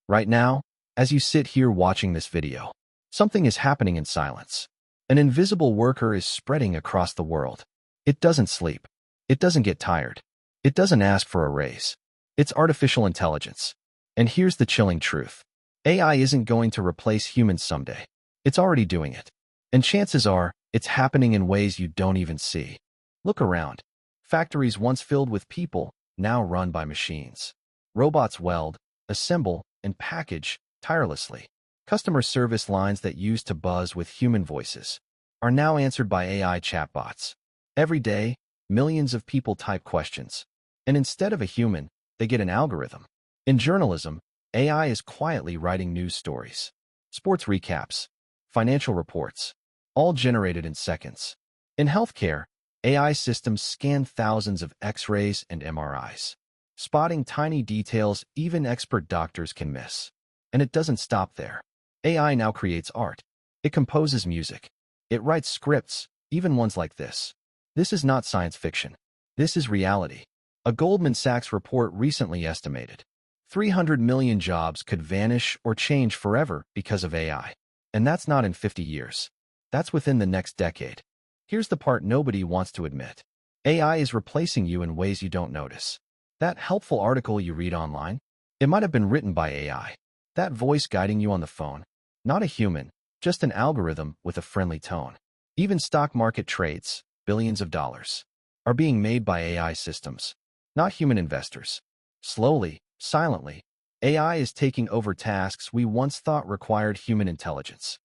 Right now, as you sit here watching this video, something is happening in silence. An invisible worker is spreading across the world. It doesn't sleep. It doesn't get tired. It doesn't ask for a raise. It's artificial intelligence. And here's the chilling truth. AI isn't going to replace humans someday. It's already doing it. And chances are, it's happening in ways you don't even see. Look around. Factories once filled with people, now run by machines. Robots weld, assemble, and package tirelessly. Customer service lines that used to buzz with human voices are now answered by AI chatbots. Every day, millions of people type questions, and instead of a human, they get an algorithm. In journalism, AI is quietly writing news stories, sports recaps, financial reports, all generated in seconds. In healthcare, AI systems scan thousands of X-rays and MRIs, spotting tiny details even expert doctors can miss. And it doesn't stop there. AI now creates art. It composes music. It writes scripts, even ones like this. This is not science fiction. This is reality. A Goldman Sachs report recently estimated 300 million jobs could vanish or change forever because of AI. And that's not in 50 years. That's within the next decade. Here's the part nobody wants to admit. AI is replacing you in ways you don't notice. That helpful article you read online, it might have been written by AI. That voice guiding you on the phone, not a human, just an algorithm with a friendly tone. Even stock market trades, billions of dollars, are being made by AI systems, not human investors. Slowly, silently, AI is taking over tasks we once thought required human intelligence.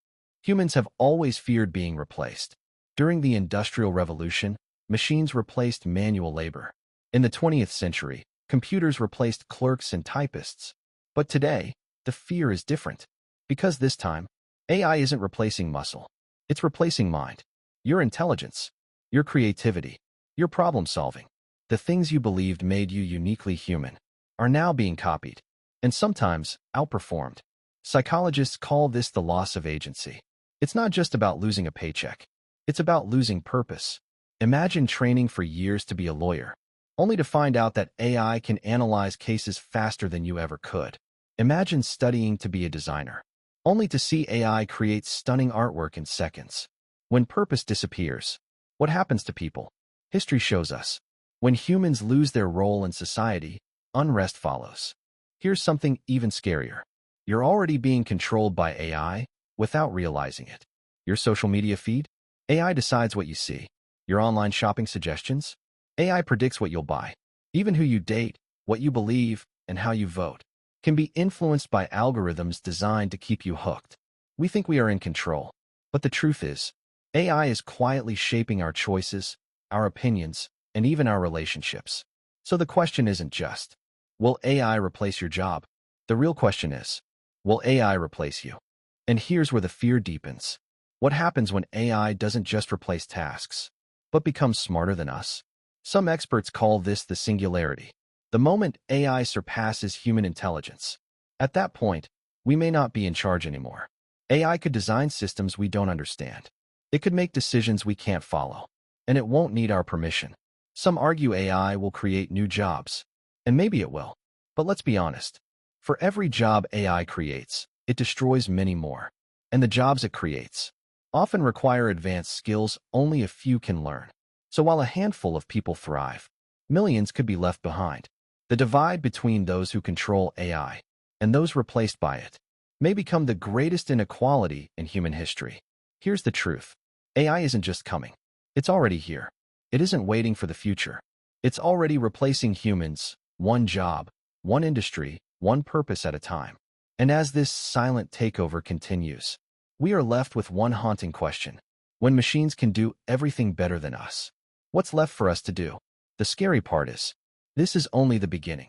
Humans have always feared being replaced. During the Industrial Revolution, machines replaced manual labor. In the 20th century, computers replaced clerks and typists. But today, the fear is different. Because this time, AI isn't replacing muscle. It's replacing mind. Your intelligence, your creativity, your problem solving. The things you believed made you uniquely human are now being copied, and sometimes outperformed. Psychologists call this the loss of agency. It's not just about losing a paycheck. It's about losing purpose. Imagine training for years to be a lawyer, only to find out that AI can analyze cases faster than you ever could. Imagine studying to be a designer, only to see AI create stunning artwork in seconds. When purpose disappears, what happens to people? History shows us. When humans lose their role in society, unrest follows. Here's something even scarier. You're already being controlled by AI without realizing it. Your social media feed? AI decides what you see. Your online shopping suggestions? AI predicts what you'll buy. Even who you date, what you believe, and how you vote can be influenced by algorithms designed to keep you hooked. We think we are in control, but the truth is, AI is quietly shaping our choices, our opinions, and even our relationships. So the question isn't just, will AI replace your job? The real question is, will AI replace you? And here's where the fear deepens. What happens when AI doesn't just replace tasks, but becomes smarter than us? Some experts call this the singularity. The moment AI surpasses human intelligence. At that point, we may not be in charge anymore. AI could design systems we don't understand. It could make decisions we can't follow, and it won't need our permission. Some argue AI will create new jobs, and maybe it will. But let's be honest. For every job AI creates, it destroys many more. And the jobs it creates often require advanced skills only a few can learn. So while a handful of people thrive, millions could be left behind. The divide between those who control AI and those replaced by it may become the greatest inequality in human history. Here's the truth. AI isn't just coming. It's already here. It isn't waiting for the future. It's already replacing humans, one job, one industry, one purpose at a time. And as this silent takeover continues, we are left with one haunting question. When machines can do everything better than us, what's left for us to do? The scary part is, this is only the beginning.